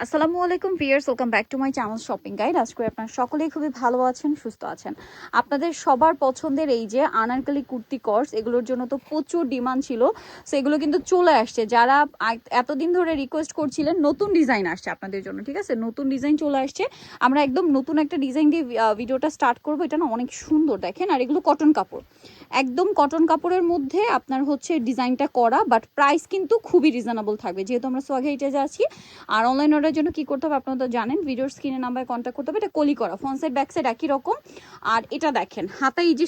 আসসালামু আলাইকুম viewers, welcome back to my channel shopping guide. আজ করে আপনারা সকলেই খুবই ভালো আছেন, সুস্থ আছেন। আপনাদের সবার পছন্দের এই যে আনারকলি কুর্তি কর্স, এগুলোর জন্য তো প্রচুর ডিমান্ড ছিল। সো এগুলো কিন্তু চলে আসছে। যারা এতদিন ধরে রিকোয়েস্ট করছিলেন, নতুন ডিজাইন আসছে আপনাদের জন্য, ঠিক আছে? নতুন ডিজাইন চলে আসছে। আমরা একদম নতুন একটা ডিজাইন দিয়ে ভিডিওটা স্টার্ট করবো। এটা না অনেক সুন্দর দেখেন, আর এগুলো কটন কাপড়, একদম কটন কাপড়ের মধ্যে আপনার হচ্ছে ডিজাইনটা করা, বাট প্রাইস কিন্তু খুবই রিজনেবল থাকবে, যেহেতু আমরা সোয়াঘাটে যাচ্ছি। আর অনলাইন অর্ডারের জন্য কি করতে হবে আপনারা তো জানেন, ভিডিওর স্ক্রিনে নাম্বারে কন্ট্যাক্ট করতে হবে। এটা কলি করা, ফ্রন্ট সাইড ব্যাক সাইড একই রকম। আর এটা দেখেন হাতে এই যে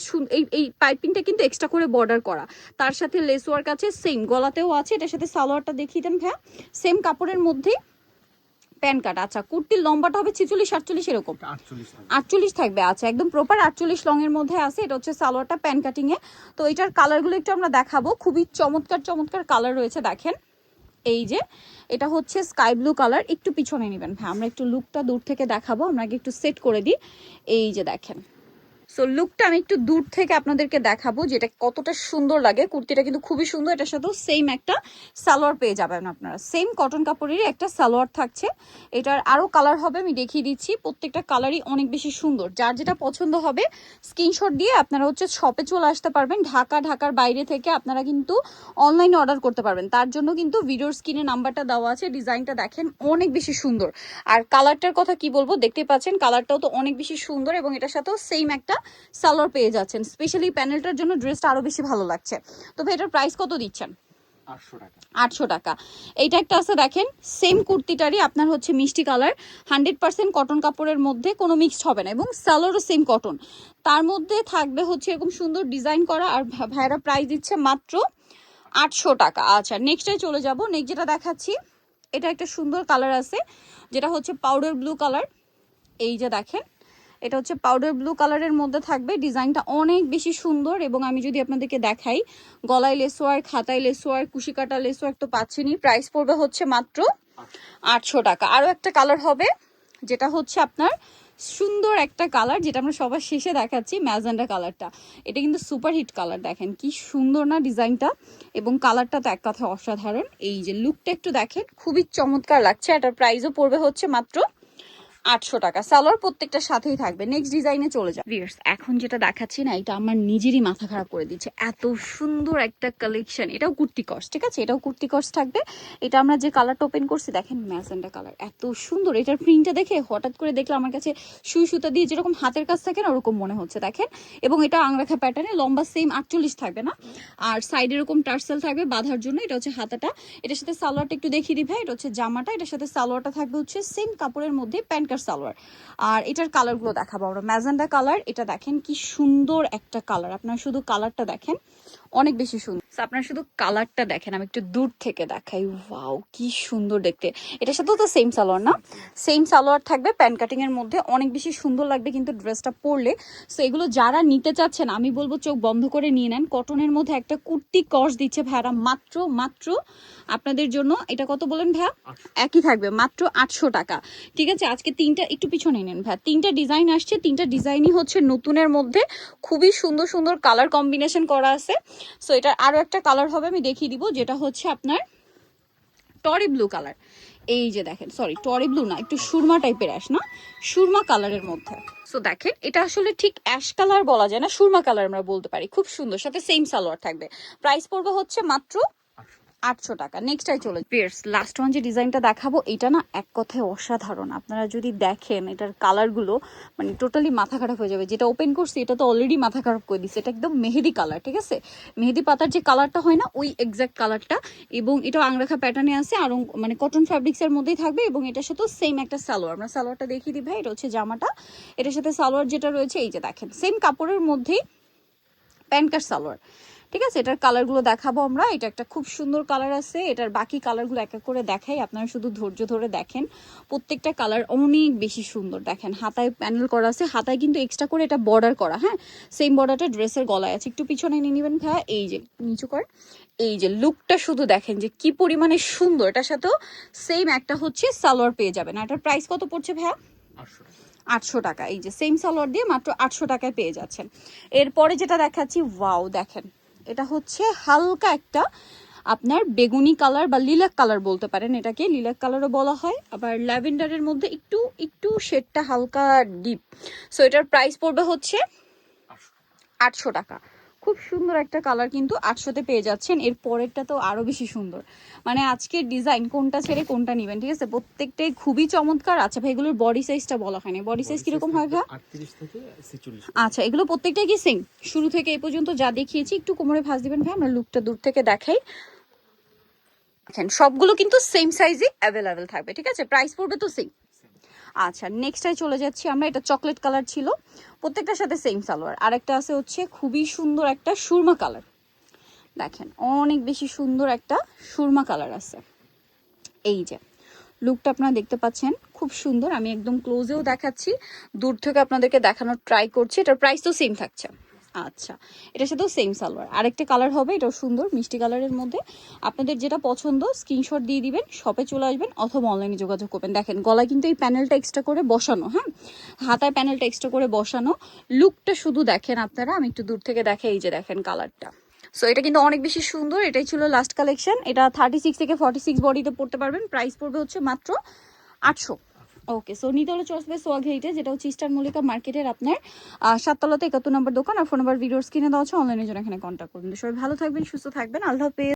এই পাইপিংটা কিন্তু এক্সট্রা করে বর্ডার করা, তার সাথে লেস ওয়ার্ক আছে, সেম গলাতেও আছে। এটার সাথে সালোয়ারটা দেখিয়ে দেন ভাইয়া, সেম কাপড়ের মধ্যেই প্যান কাট। আচ্ছা, কুর্তির লম্বাটা হবে 46-48 এরকম, 48 থাকবে। আচ্ছা, একদম প্রপার 48 লং এর মধ্যে আছে। এটা হচ্ছে সালোয়ারটা প্যান কাটিং এ। তো এটার কালারগুলো একটু আমরা দেখাবো, খুবই চমৎকার চমৎকার কালার রয়েছে দেখেন। এই যে এটা হচ্ছে স্কাই ব্লু কালার, একটু পিছনে নেবেন ভাই, আমরা একটু লুকটা দূর থেকে দেখাবো। আমরা আগে একটু সেট করে দিই। এই যে দেখেন, সো লুকটা আমি একটু দূর থেকে আপনাদেরকে দেখাবো যেটা কতটা সুন্দর লাগে। কুর্তিটা কিন্তু খুবই সুন্দর। এটার সাথেও সেম একটা সালোয়ার পেয়ে যাবেন আপনারা, সেম কটন কাপড়েরই একটা সালোয়ার থাকছে। এটার আরও কালার হবে, আমি দেখিয়ে দিচ্ছি। প্রত্যেকটা কালারই অনেক বেশি সুন্দর। যার যেটা পছন্দ হবে স্ক্রিনশট দিয়ে আপনারা হচ্ছে শপে চলে আসতে পারবেন। ঢাকার বাইরে থেকে আপনারা কিন্তু অনলাইনে অর্ডার করতে পারবেন। তার জন্য কিন্তু ভিডিওর স্ক্রিনে নাম্বারটা দেওয়া আছে। ডিজাইনটা দেখেন অনেক বেশি সুন্দর। আর কালারটার কথা কি বলবো, দেখতে পাচ্ছেন কালারটাও তো অনেক বেশি সুন্দর, এবং এটার সাথেও সেম একটা সালোয়ার পেয়ে যাচ্ছেন। স্পেশালি প্যানেলটার জন্য ড্রেসটা আরো বেশি ভালো লাগছে। তবে এটার প্রাইস কত দিচ্ছেন? 800 টাকা। এইটা একটা আছে দেখেন, সেম কুর্তিটারই আপনার হচ্ছে মিষ্টি কালার, 100% কটন কাপড়ের মধ্যে, কোনো মিক্সড হবে না, এবং সালোয়ারও সেম কটন। তার মধ্যে থাকবে হচ্ছে এরকম সুন্দর ডিজাইন করা। আর ভাইরা প্রাইস দিচ্ছে মাত্র 800 টাকা। আচ্ছা, নেক্সটে চলে যাব। নেক্সট যেটা দেখাচ্ছি, এটা একটা সুন্দর কালার আছে, যেটা হচ্ছে পাউডার ব্লু কালার। এই যে দেখেন, এটা হচ্ছে পাউডার ব্লু কালারের মধ্যে থাকবে। ডিজাইনটা অনেক বেশি সুন্দর, এবং আমি যদি আপনাদেরকে দেখাই, গলায় লেসওয়ার্ক, হাতায় লেসওয়ার্ক, কুশিকাটা লেসওয়ার্ক তো পাচ্ছেনই। প্রাইস পড়বে হচ্ছে মাত্র 800 টাকা। আরও একটা কালার হবে, যেটা হচ্ছে আপনার সুন্দর একটা কালার, যেটা আমরা সবার শেষে দেখাচ্ছি, ম্যাজেন্ডা কালারটা। এটা কিন্তু সুপার হিট কালার, দেখেন কি সুন্দর না ডিজাইনটা, এবং কালারটা তো এক কথায় অসাধারণ। এই যে লুকটা একটু দেখেন, খুবই চমৎকার লাগছে। এটার প্রাইসও পড়বে হচ্ছে মাত্র 800 টাকা। সালোয়ার প্রত্যেকটার সাথেই থাকবে। নেক্সট ডিজাইনে চলে যাও ভিউয়ার্স। এখন যেটা দেখাচ্ছি না, এটা আমার নিজেরই মাথা খারাপ করে দিচ্ছে, এত সুন্দর একটা কালেকশন। এটাও কুর্তি কর্স, ঠিক আছে? এটাও কুর্তি কর্স থাকবে। এটা আমরা যে কালারটা ওপেন করছি দেখেন, ম্যাজেন্ডা কালার, এত সুন্দর। এটার প্রিন্টটা দেখে হঠাৎ করে দেখলে আমার কাছে সুই সুতা দিয়ে যেরকম হাতের কাজ থাকে না, ওরকম মনে হচ্ছে দেখেন। এবং এটা আংরাখা প্যাটার্নে, লম্বা সেম 48 থাকবে না, আর সাইডে এরকম টার্সেল থাকবে বাঁধার জন্য। এটা হচ্ছে হাতাটা। এটার সাথে সালোয়ারটা একটু দেখিয়ে দিই ভাই। এটা হচ্ছে জামাটা, এটার সাথে সালোয়ারটা থাকবে হচ্ছে সেম কাপড়ের মধ্যে, প্যান্ট কাট সালোয়ার। আর এটার কালারগুলো দেখাবো আমরা। ম্যাজেন্ডা কালার, এটা দেখেন কি সুন্দর একটা কালার। আপনারা শুধু কালারটা দেখেন, অনেক বেশি সুন্দর। আপনারা শুধু কালারটা দেখেন, আমি একটু দূর থেকে দেখাই। ওয়াও, কি সুন্দর দেখতে। এটার সাথেও তো সেম সালোয়ার না, সেম সালোয়ার থাকবে প্যান্ট কাটিং এর মধ্যে, অনেক বেশি সুন্দর লাগবে কিন্তু ড্রেসটা পরলে। সো এগুলো যারা নিতে চাচ্ছেন, আমি বলবো চোখ বন্ধ করে নিয়ে নেন। কটনের মধ্যে একটা কুর্তি কর্স দিচ্ছে ভাইরা মাত্র মাত্র আপনাদের জন্য। এটা কত বলেন ভাইয়া? একই থাকবে, মাত্র 800 টাকা। ঠিক আছে, আজকে তিনটা, একটু পিছনে নেন ভাইয়া, তিনটা ডিজাইন আসছে। তিনটা ডিজাইনই হচ্ছে নতুনের মধ্যে, খুবই সুন্দর সুন্দর কালার কম্বিনেশন করা আছে। সো এটার আরো একটা কালার হবে, আমি দেখিয়ে দিব, যেটা হচ্ছে আপনার টরি ব্লু কালার। এই যে দেখেন, সরি টরি ব্লু না, একটু সুরমা টাইপের অ্যাশ না, সুরমা কালারের মধ্যে। সো দেখেন, এটা আসলে ঠিক অ্যাশ কালার বলা যায় না, সুরমা কালার আমরা বলতে পারি। খুব সুন্দর, সাথে সেম সালোয়ার থাকবে। প্রাইস পড়বে হচ্ছে মাত্র 800 টাকা। নেক্সটাই চলে পিয়ার্স। লাস্ট ওয়ান যে ডিজাইনটা দেখাবো, এটা না এক কথায় অসাধারণ। আপনারা যদি দেখেন এটার কালারগুলো, মানে টোটালি মাথা খারাপ হয়ে যাবে। যেটা ওপেন করছি এটা তো অলরেডি মাথা খারাপ করে দিচ্ছে। এটা একদম মেহেদি কালার, ঠিক আছে? মেহেদি পাতার যে কালারটা হয় না, ওই এক্সাক্ট কালারটা। এবং এটা আংরাখা প্যাটার্নে আছে, আর মানে কটন ফ্যাব্রিক্সের মধ্যেই থাকবে। এবং এটার সাথেও সেম একটা সালোয়ার। আমরা সালোয়ারটা দেখিয়ে দিই ভাই। এটা হচ্ছে জামাটা, এটার সাথে সালোয়ার যেটা রয়েছে, এই যে দেখেন সেম কাপড়ের মধ্যেই প্যান্ট কাট সালোয়ার। ঠিক আছে, এটার কালারগুলো দেখাবো আমরা। এটা একটা খুব সুন্দর কালার আছে। এটার বাকি কালারগুলো এক এক করে দেখাই, আপনারা শুধু ধৈর্য ধরে দেখেন। প্রত্যেকটা কালার অনেক বেশি সুন্দর। দেখেন হাতায় প্যানেল করা আছে, হাতায় কিন্তু এক্সট্রা করে এটা বর্ডার করা। হ্যাঁ, সেম বর্ডারটা ড্রেসের গলায় আছে। একটু পিছনে নিয়ে নেবেন ভাইয়া। এই যে নিচু কর, এই যে লুকটা শুধু দেখেন যে কি পরিমাণে সুন্দর। এটার সাথেও সেম একটা হচ্ছে সালোয়ার পেয়ে যাবেন। এটার প্রাইস কত পড়ছে ভাইয়া? 800 টাকা। এই যে সেম সালোয়ার দিয়ে মাত্র 800 টাকায় পেয়ে যাচ্ছেন। এরপরে যেটা দেখাচ্ছি, ওয়াও দেখেন, এটা হচ্ছে হালকা একটা আপনার বেগুনি কালার বা লিলাক কালার বলতে পারেন, এটাকে লিলাক কালারও বলা হয়, আবার ল্যাভেন্ডারের মধ্যে একটু একটু শেডটা হালকা ডিপ। সো এটার প্রাইস পড়বে হচ্ছে 800 টাকা। খুব সুন্দর একটা কালার, কিন্তু 800-তে পেয়ে যাচ্ছেন। এর পরেরটা তো আরো বেশি সুন্দর, মানে আজকের ডিজাইন কোনটা ছেড়ে কোনটা নেবেন, ঠিক আছে? প্রত্যেকটাই খুবই চমৎকার। আচ্ছা ভাই, এগুলোর বডি সাইজটা বলা হয়নি, বডি সাইজ কিরকম হয় ভাই? 38 থেকে 46। আচ্ছা, এগুলো প্রত্যেকটাই কি সেম? শুরু থেকে এই পর্যন্ত যা দেখিয়েছি একটু কোমরে ভাঁজ দিবেন ভাই, আমরা লুকটা দূর থেকে দেখাই। দেখেন সবগুলো কিন্তু সেম সাইজই অ্যাভেলেবেল থাকবে, ঠিক আছে? প্রাইস পড়বে তো সেম। আচ্ছা, নেক্সটটাই চলে যাচ্ছি আমরা। এটা চকলেট কালার ছিল, প্রত্যেকটার সাথে সেম সালোয়ার। আরেকটা আছে হচ্ছে খুবই সুন্দর একটা সুরমা কালার, দেখেন অনেক বেশি সুন্দর একটা সুরমা কালার আছে। এই যে লুকটা আপনারা দেখতে পাচ্ছেন, খুব সুন্দর। আমি একদম ক্লোজেও দেখাচ্ছি, দূর থেকে আপনাদেরকে দেখানোর ট্রাই করছি। এটার প্রাইস তো সেম থাকছে। আচ্ছা, এটার সাথেও সেম সালোয়ার। আরেকটা কালার হবে, এটাও সুন্দর মিষ্টি কালারের মধ্যে। আপনাদের যেটা পছন্দ স্ক্রিনশট দিয়ে দিবেন, শপে চলে আসবেন অথবা অনলাইনে যোগাযোগ করবেন। দেখেন গলায় কিন্তু এই প্যানেলটা এক্সট্রা করে বসানো, হ্যাঁ, হাতায় প্যানেলটা এক্সট্রা করে বসানো। লুকটা শুধু দেখেন আপনারা, আমি একটু দূর থেকে দেখাই। এই যে দেখেন কালারটা। সো এটা কিন্তু অনেক বেশি সুন্দর। এটাই ছিল লাস্ট কালেকশন। এটা 36 থেকে 46 বডিতে পড়তে পারবেন। প্রাইস পড়বে হচ্ছে মাত্র 800। ওকে, সো নিতে হলে চসবে সোয়াগ হেইটে, যেটা হচ্ছে ইস্টার্ন মল্লিকা মার্কেটের আপনার 7 তলাতে 71 নম্বর দোকান। আর ফোন নাম্বার ভিডিওর স্ক্রিনে দেওয়া আছে, অনলাইনে জন্য এখানে কন্ট্যাক্ট করবেন। সবাই ভালো থাকবেন, সুস্থ থাকবেন, আল্লাহ হাফেজ।